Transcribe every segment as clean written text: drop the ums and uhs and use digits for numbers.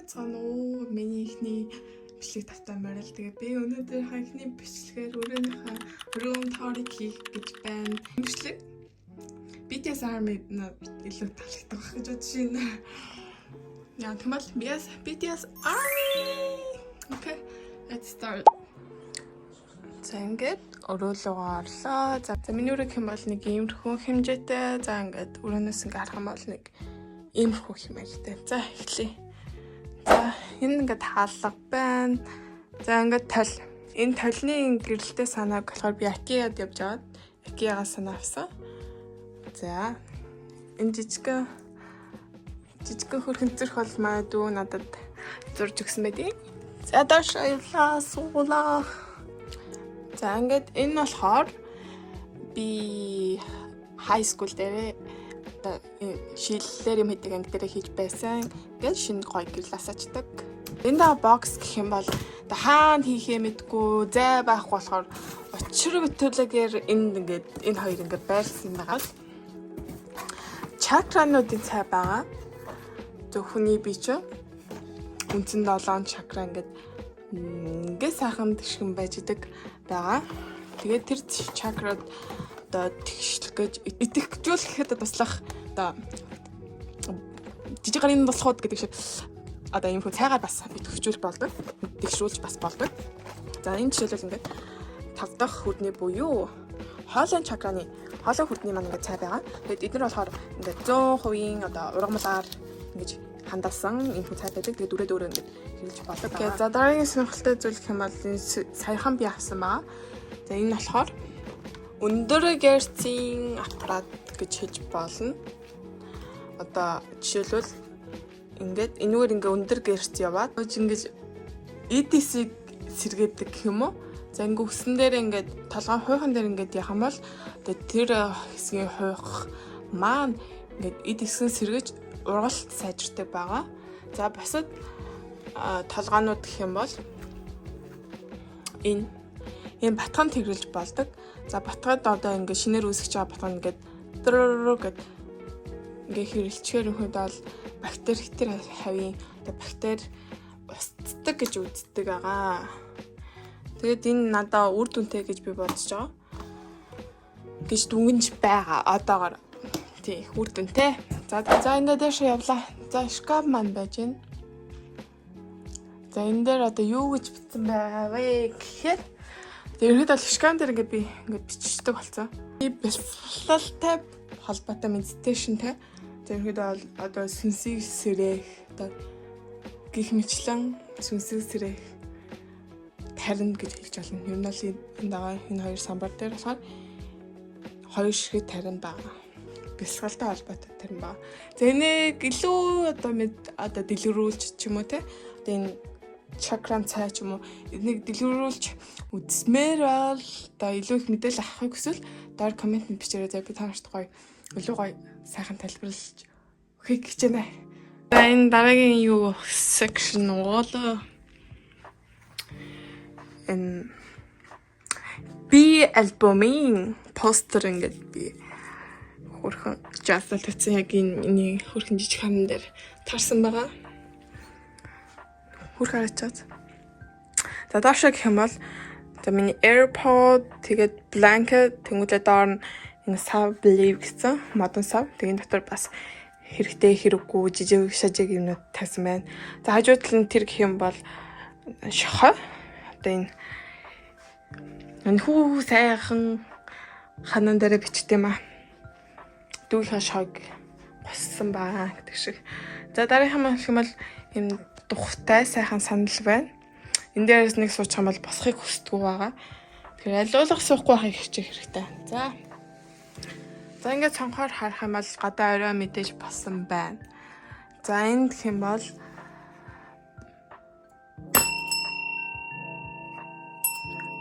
Байцгаана уу? Миний ихний бичлэг тавтай морил. Тэгээ би өнөөдөр хаяхны бичлэгээр өрөөнийхөө тоорыг хийх гэж байна. Бичлэг BTS Army илүү таалагдах гэж бодож байна. Яа, тэгмэл BTS Army. Okay, let's start. За ингээд өрөөлөгөө орлоо. За миний өрөөх юм бол нэг иймэрхүү хэмжээтэй. За ингээд өрөөнөөс ингээд харах юм бол нэг иймэрхүү хэмжээтэй. За эхлэе. За энэ ингээд хаалга байна. За ингээд тол. Энэ толны гэрэлтэй санааг болохоор би Акияд явж аваад Акиягаа санаа авсан. За энэ жижигхэн хөрхөн зэрх бол магадгүй надад зурж өгсөн байдیں۔ За доош явлаа суулаа. За ингээд энэ болохоор би high school дээр шилэлээр юм хийдэг анги дээр хийж байсан. Ингээд шинэ гоё гэрлээс ачдаг. Энэ да бокс гэх юм бол хаана хийхээ мэдгүй зай байхгүй болохоор учир бүтээлгээр энэ хоёр ингээд байрлсан байгаа. Чакрануудын цай байгаа. Зөвхөний би ч үндсэн 7 чакра ингээд сайхан тэгшгэн байж идэг байгаа. Тэгээд тэр чакрад одоо тэгшлэх гэж итгэжүүлэхэд туслах одоо жижиг гарын босход гэдэг шиг одоо юм хөө цайгаар бас итгэжүүл болдог. Тэгшрүүлж бас болдог. За энэ жишээлбэл ингээд 5 дахь хүрдний буюу хоолой чакраны хоолой хүрдний маань ингээд цай байгаа. Тэгээд эдгээр болохоор ингээд 100% одоо ургамлаар ингэж хандалсан энэ цай байдаг. Тэгээд дөрөөр ингээд хэрэглэж болдог. Тэгээд за дараагийн сонирхолтой зүйл гэх юм бол саяхан би авсан байгаа. За энэ болохоор өндөр герцийн аппарат гэж хэлж болно. Одоо жишээлбэл ингээд энэгээр ингээ өндөр герц яваад ингэж EDC-г сэргээдэг гэх юм уу? За ингээ үсэн дээр ингээд толгойн хуучин дээр ингээд яхан бол тэр хэсгийн хуух маань ингээд EDC-г сэргэж ургалт сайжирдаг байгаа. За бусад толгоонууд гэх юм бол энэ батхан тэглэж болдог. За батгад одоо ингээ шинээр үүсгэж байгаа батхан ингээд гэд ингээ хэрэлчээр өгөхөд бол бактери хавийн бактери устдаг гэж үздэг байгаа. Тэгээд энэ надаа үр дүнтэй гэж би бодож байгаа. Гэж дүнж байгаа одоогоор. Тий, үр дүнтэй. За энэ дэше явлаа. За шкаф маань байж гэн. За энэ дээр одоо юу гэж бичсэн байгаа вэ гэхээр тэрхэд бол шкаф дээр ингээд би ингээд бичдэг болсон. Би бэлсэлтэй холбоотой медитейшнтэй. Тэрхэд бол одоо сүнсийг сэрэх одоо гих мэтлэн сүнсийг сэрэх тарин гэж хэлж болно. Ер нь бол энэ дагаа энэ хоёр самбар дээр болохоор хоёр ширхэг тарин байгаа. Бэлсгэлтэй холбоотой тарин байгаа. За энийг илүү одоо дэлгэрүүлж ч юм уу те. Одоо энэ чакран цай ч юм уу энийг дэлгэрүүлж үзмээр бол одоо илүү их мэдээлэл авахыг хүсвэл доор комент бичээрэй. За би та нарт гоё илүү гоё сайхан тайлбарлаж өгье гэж байна. За энэ дараагийн юу section уул энэ би альбомын постэр ингээд би хөрхөн жаасал тавьсан яг энэ хөрхөн жижиг хаан дээр таарсан байгаа. Хөрхөн харагдаад. За доош гэх юм бол за миний AirPod тэгээд blanket тэнгуүлээ доор нь энэ сав believe гэсэн модон сав. Тэгээд дотор бас хэрэгтэй хэрэггүй жижиг шажиг юмнууд тавьсан байна. За хажууд талд тэр гэх юм бол шохоо. Одоо энэ хүү сайхан ханан дээр бичдэг юм аа. Дүүхийн шог боссон баа гэдэг шиг. За дараагийн юм бол юм тухтай сайхан санал байна. Энд дээрээс нэг суучих юм бол босхийг хүсдэггүй байгаа. Тэгэхээр алуулах суухгүй байхыг хичээх хэрэгтэй. За ингээд цонхоор харах юм бол гадаа орой мэдээж босон байна. За энд гэх юм бол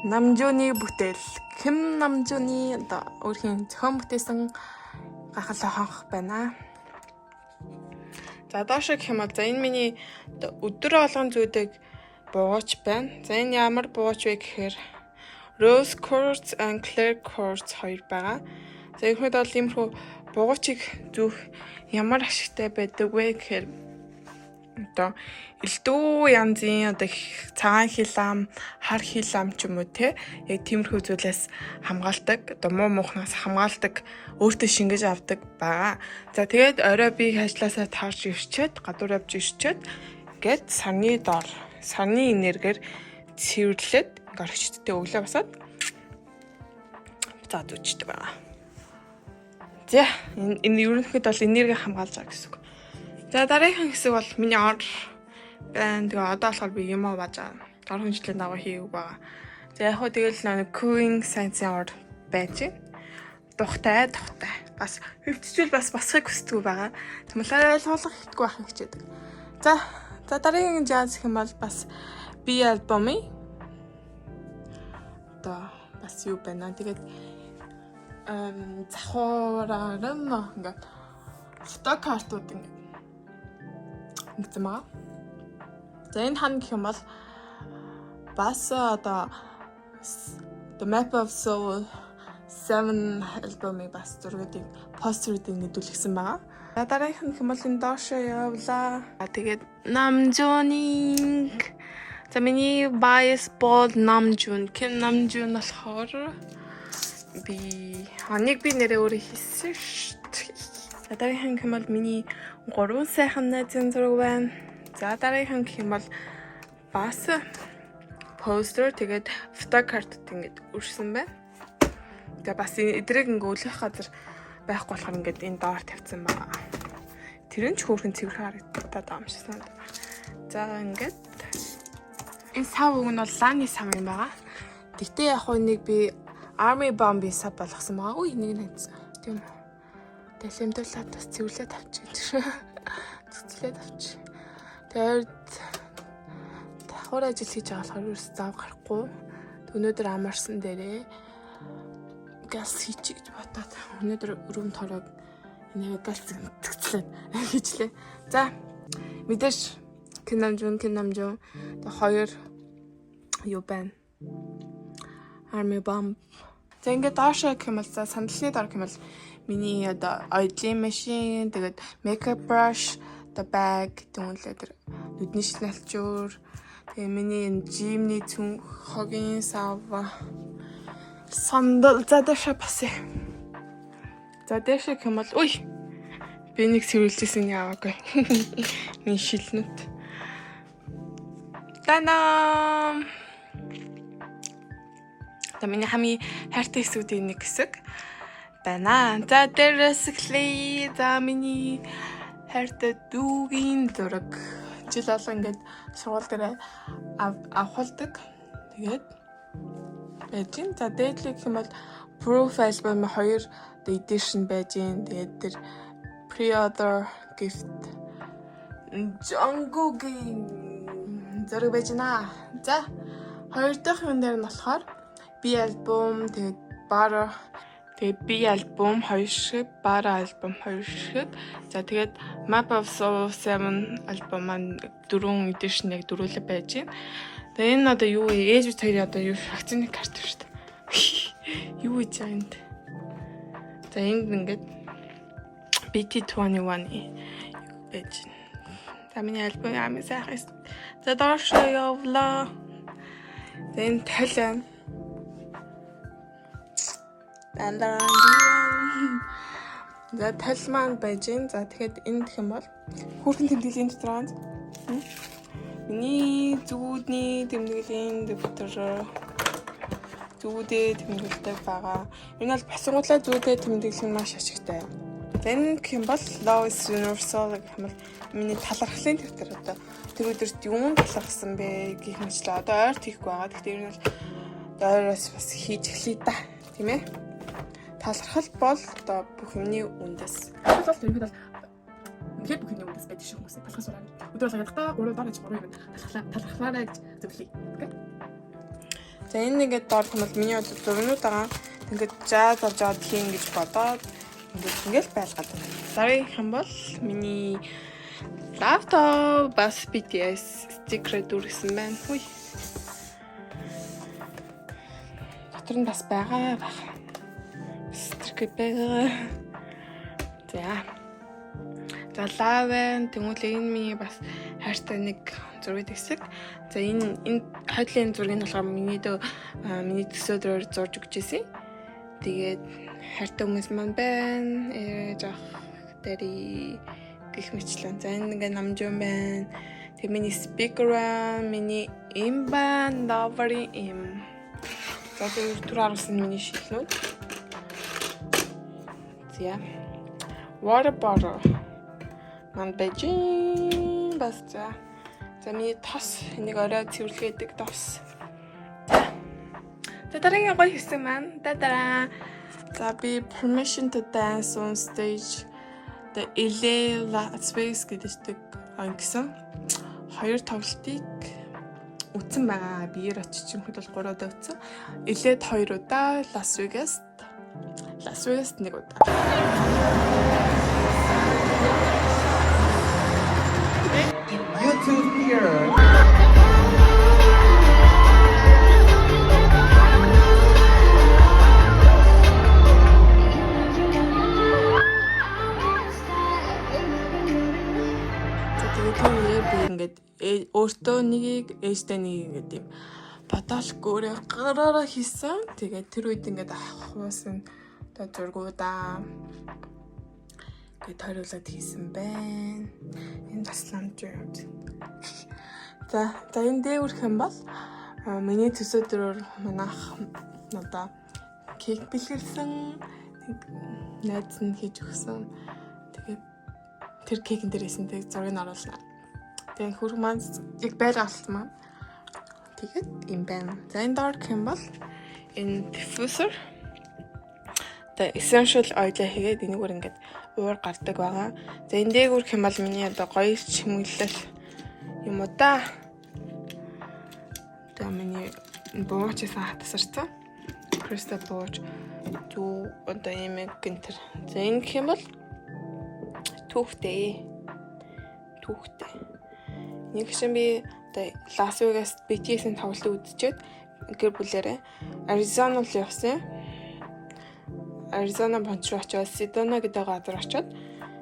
Намжууны бүтээл. Ким Намжууны одоо өөрхийн зохион бүтээсэн гахалтай хонх байна. За доош гэх юм бол за энэ миний өдөр болгон зүүдэг буугач байна. За энэ ямар буугач вэ гэхээр Rose Quartz and Clear Quartz хоёр байгаа. За ихэнх бол иймэрхүү буугачийг зүүх ямар ашигтай байдаг вэ гэхээр одоо элдв янзын одоо цагаан хилам, хар хилам ч юм уу те яг тиймэрхүү зүйлээс хамгаалдаг, одоо муу муухнаас хамгаалдаг, өөртөө шингэж авдаг байгаа. За тэгээд орой би ажилласаа таарч ирчээд, гадуур явж ирчээд ингээд сарны энергиэр цэвэрлээд ингээд орчидтэй өглөө басаад заад үчдэг байгаа. За энэ ерөнхийдөө бол энерги хамгаалж байгаа гэсэн үг. За дараагийн хэсэг бол миний ор байна. Тэгээ одоо болохоор би юм аваад байгаа. Дараагийн жилийн даваа хийв байгаа. За яг хөө тэгэл нэг cooking science-ийн ор байж. Тухтай. Бас хөвчжүүл бас босхийг хүсдэг байгаа. Тэмүүлээ ойлгох хэрэггүй байхыг хичээдэг. За дараагийн жаз гэх юм бол бас би альбомын одоо бас юу байна. Тэгээд захуураар ингээд фотокартууд ингээд байгаа. За энэ хан гэх юм бол бас одоо The Map of Soul 7 альбомыг бас зургуудыг постеруудыг нэдүүлсэн байгаа. За дараагийнх нь гэх юм бол энэ доошоо явлаа. Тэгээд Намжууны за миний bias бол Намжуун. Ким Намжуун болохоор би нэрээ өөрөө хийсэн шүү дээ. За дараагийнх гэх юм бол миний 3 сайхан найзын зураг байна. За дараагийнх гэх юм бол бас постэр тэгээд фотокартууд ингээд үрсэн байна. Тэгээ бас эдрэг ингээ өлөх газар байхгүй болохоор ингээд энэ доор тавьсан байгаа. Тэр нь ч хөөрхөн цэвэр харагдаад байгаа юм шиг санагдав. За ингээд энэ сав үг нь бол лааны сав юм байгаа. Тэгтээ яг нэг би Army Bomb-ийн сав болгосон байгаа. Үй нэг найз. Тийм үү. Дэлэмдүүлээд бас цэвэрлээд авчих. Цэцлээд авчих. Тэгээд давхар ажил хийж байгаа болохоор ерөөс зав гарахгүй. Өнөөдөр амарсан дээрээ газ хийчих гэж бодоод өнөөдөр өрөм торог энэ газ зэгцлээд хийчлээ. За мэдээж Кинамжун тэ хоёр юу байна? Army Bomb. За ингээд доошоо гэх юм бол за сандалны дор гэх юм бол миний одоо oiling machine, тэгээд makeup brush, the bag тэгвэл тэр нүдний шилэлчүүр, тэгээ миний энэ gym-ний цүн хогийн сав сандал за дэшээ бас. За дэшээ гэх юм бол ой би нэг сэрүүлжсэн яваагүй. Миний шилнүүд. Танаа миний хамгийн хайртай хэсгүүдийн нэг хэсэг байна. За дээрсэхлээ. За миний хайртай дүүгийн зураг. Жил болон ингээд сургууль дээр авахулдаг. Тэгээд байж гин. За дээдлэг гэх юм бол Proof album 2 edition байж гин. Тэгээд тэр pre-order gift Jungkookийн зураг байж гинэ. За хоёр дахь юм дээр нь болохоор би альбом тэгээд бара тэгээд би альбом 2 шиг, бара альбом 2 шиг. За тэгээд Map of Soul 7 альбом маань 4 edition яг дөрвөлөө байж байна. Тэгээд энэ одоо юу вэ? Ээж хоёр одоо юу вакцины карт шүү дээ. Юу гэж байгаа юм бэ? За энд ингээд BT21 байж байна. За миний альбом ямар сайхан. За доошоо явлаа. Then талан за талман байж гин. За тэгэхэд энэ гэх юм бол хүүхэн тэмдэглэлийн дотор ганц миний зүудний тэмдэглэлийн дотор зүудээ тэмдэглэдэг байгаа. Энэ бол босгодлоо зүудээ тэмдэглэх нь маш ашигтай. Энэ гэх юм бол Love is Universal гэх юм бол миний талархлын тэмдэгтэр одоо тэр өдөрт юунд талархсан бэ гэх мэтлээ одоо ойрт хийхгүй байгаа. Гэхдээ энэ бол ойроос бас хийж эхлэе да. Тийм ээ. Талархал бол одоо бүх юмний үндэс. Талархал бол ерөнхийдөө үнэхээр бүх юмний үндэс байдаг шиг хүмүүс. Талархал сураад өдөр болгоо ядахтаа 3 дараа гэж 3 юм талархлаарай гэж зөвлөе. Окей. За энэ нэгэд доор хүмүүс миний зурнууд байгаа. Ингээд жаз орж аваад хийн гэж бодоод ингээд байлгаад байна. Дараагийнх нь бол миний лаптоп бас BTS стикер дүрсэн байна. Хүй. Дотор нь бас байгаа. Стикер байгаа. За. За лавен тэмүүл энэ миний бас хайртай нэг зураг хэсэг. За энэ хойдлын зургийг болохоор миний төсөөдрөөр зурж өгч ирсэн. Тэгээд хайртай хүмүүс маань байна. Жах дэрий гэх мэтлэн. За энэ ингээ намжуун байна. Тэг миний speaker байна. Миний им байна. Давари им. За түр харуулсан миний шилнүүд. За water bottle. Ман бэжин бас за миний тос энийг орой цэвэрлэгээдэг тос. За дараагийн гоё хэсэг маань дараа. За би permission to dance on stage the LA Las Vegas гэдэг ангисан хоёр тоглолтыг үтсэн байгаа. Биеэр очиж юм бол 3 удаа үтсэн. LA-д 2 удаа, Las Vegas-д 1 удаа. YouTube here. Тэгээд өөртөө нэгийг ээжтэй нэгийг гэдэг юм бодоолгүй гараараа хийсэн. Тэгээд тэр үед ингээд ахвасан одоо зургуудаа гээд хариулаад хийсэн байна. Энэ бас намжуу. За энэ дээгүүрх юм бол миний төсөөдрөөр манайх одоо кек бэлгэлсэн. Найз нь хийж өгсөн. Тэгээд тэр кекэн дээрээс нь зургийг оруулна. Тэгээд хөрг маань яг байр авсан маань. Тэгээд юм байна. За энэ доор юм бол энэ diffuser the essential oil хийгээд энэгээр ингээд уур гардаг байгаа. За энэ дээгүүр юм бол миний одоо гоё чимэглэл юм уу да. За миний буучсан хатсарсан. Crystal бууч дүү одоо юм гэнтэр. За энэ гэх юм бол түүхтэй. Нэг шин би одоо Las Vegas BTS-ийн тоглолтыг үзчихэд гэр бүлээрээ Arizona руу явсан. Arizona бонч руу очиод Sedona гэдэг газар очиод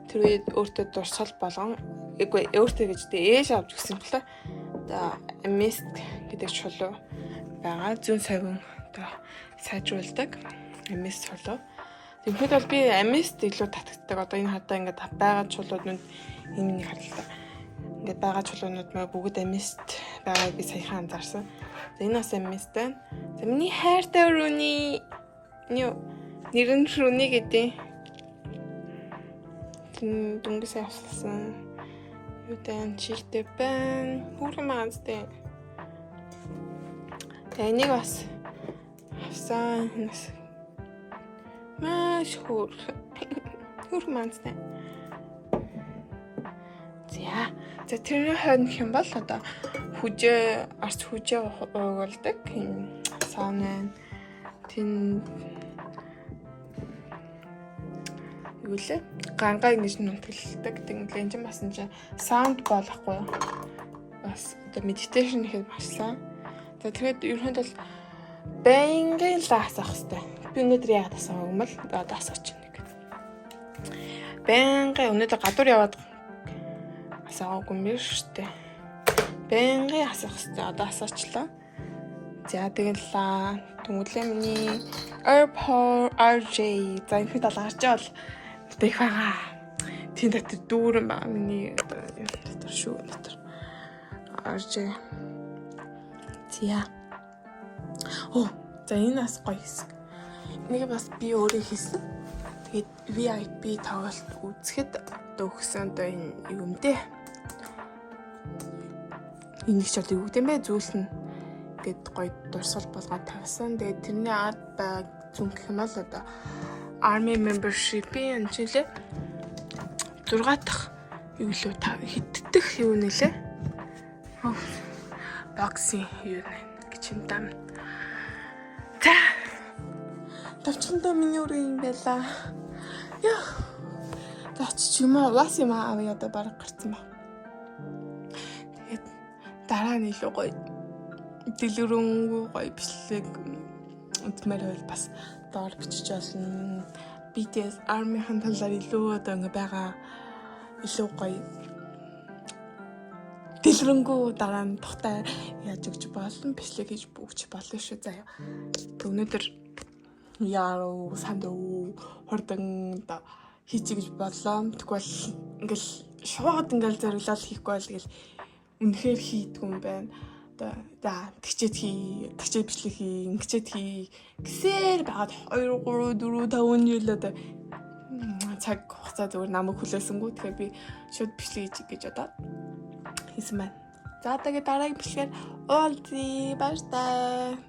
тэр үед өөртөө дурсгал болгон өөртөө гэж ээж авч гисэн плээ. Одоо Mist гэдэг чулуу байгаа. Зүүн совин одоо сайжруулдаг Mist чулуу. Тэгэхэд бол би Mist илүү татагддаг. Одоо энэ хадаа ингээд байгаа чулуунууд энэ харалтаа. Ингээд байгаа чулуунууд маа бүгд Mist байгааг би саяхан анзаарсан. За энэ бас Mist байна. За миний хайртай Rooney нэр нь Rooney гэдэг. Дүнгийн авсан. Юу дан чигтэй байна. Хүрхэн маазтай. Энийг бас авсан. Маш хүрхэн маазтай. За тэрний хойно юм бол одоо арц хүжээ уугалдаг юм саунаа тэн юулээ гангаа ингэж нүтгэлдэг тэгвэл энэ бас энэ саунд болохгүй бас одоо медитейшн хийх машсан. За тэгээд ерөнхийдөө бол байнгын лаас авах хэрэгтэй. Би өнөөдөр яагаад асуув юм бол одоо асууч нэг. Байнгын өнөөдөр гадуур яваад асаагүй юм биш үү? Байнгын асах хэрэгтэй. Одоо асаачлаа. За тэгэл тэмүүлээ миний AirPod RJ. За энэ хэд гарч бол их байгаа. Тийм дотор дүүрэн байгаа. Миний дотор шүү дотор. RJ. За энэ бас гоё хэсэг. Нэг бас би өөрөө хийсэн. Тэгээд VIP тоглолт үзэхэд өгсөн одоо энэ юм дээ. Энийг ч одоо юу гэдэм бэ? Зүйлсэн гэд гоё дурсгал болгоод тавьсан. Тэгээд тэрний ард байгаа зүн гэх юм бол одоо Army membership-ийн анжилээ 6 дахь юу лөө хэддэх юу нэлээ. Боксинг юу гэж юм даа. Тавчхандаа миний өрөө юм байла. Яа. Тач юм аа вас юм аа одоо бараг гарсан ба. Тэгээд дараа нь илүү гоё дэлгэрэнгүй гоё бичлэг үтмээр байл бас доор бичиж олно. BTS Army-ийн талаар илүү одоо ингэ байгаа илүү гоё дэлгэрэнгүй дараа нь тухтай яаж өгч болно бичлэг хийж өгч болно шүү заяа. Өнөөдөр яаруу сандуу хурдан хийчих гэж бодлоо. Тэгвэл ингээл шууд ингээл зориглол хийхгүй бол тэгэл үнэхээр хийдгүй юм байна. За тэгчээд бичлэг хий, ингэчээд хий гэсээр байгаад 2 3 4 5 жил одоо цаг хугацаа зүгээр намайг хүлээсэнгүү. Тэгэхээр би шууд бичлэг хийж гэж бодоод хийсэн байна. За тэгээд дараагийн бичлэгээр уулзъя. Баяр таа.